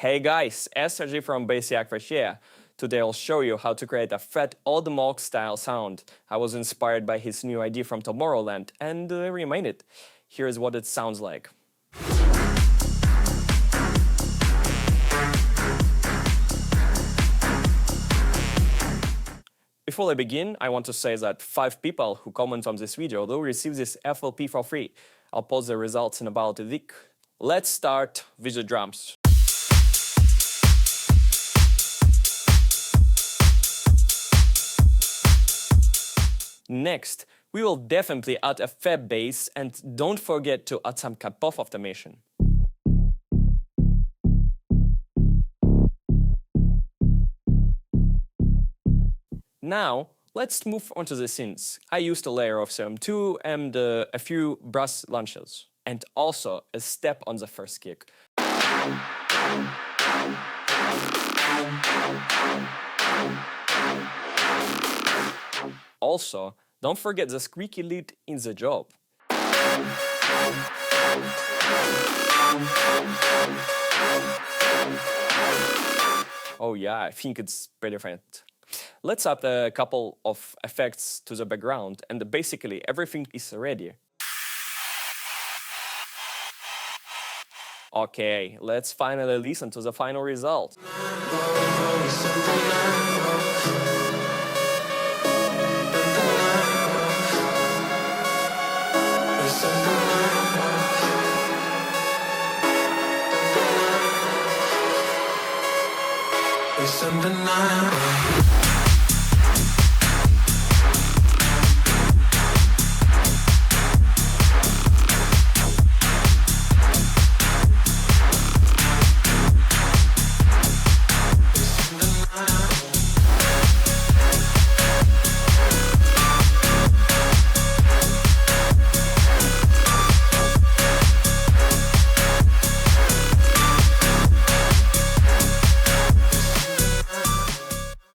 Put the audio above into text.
Hey guys, SRG from Bass Reactor here. Today I'll show you how to create a Fred Oldemok style sound. I was inspired by his new idea from Tomorrowland and remade it. Here's what it sounds like. Before I begin, I want to say that 5 people who comment on this video will receive this FLP for free. I'll post the results in about a week. Let's start with the drums. Next, we will definitely add a fab bass and don't forget to add some cut-off automation. Now, let's move on to the synths. I used a layer of CM2 and a few brass launches, and also a step on the first kick. Also, don't forget the squeaky lead in the job. Oh yeah, I think it's pretty different. Let's add a couple of effects to the background and basically everything is ready. Okay, let's finally listen to the final result. It's undeniable.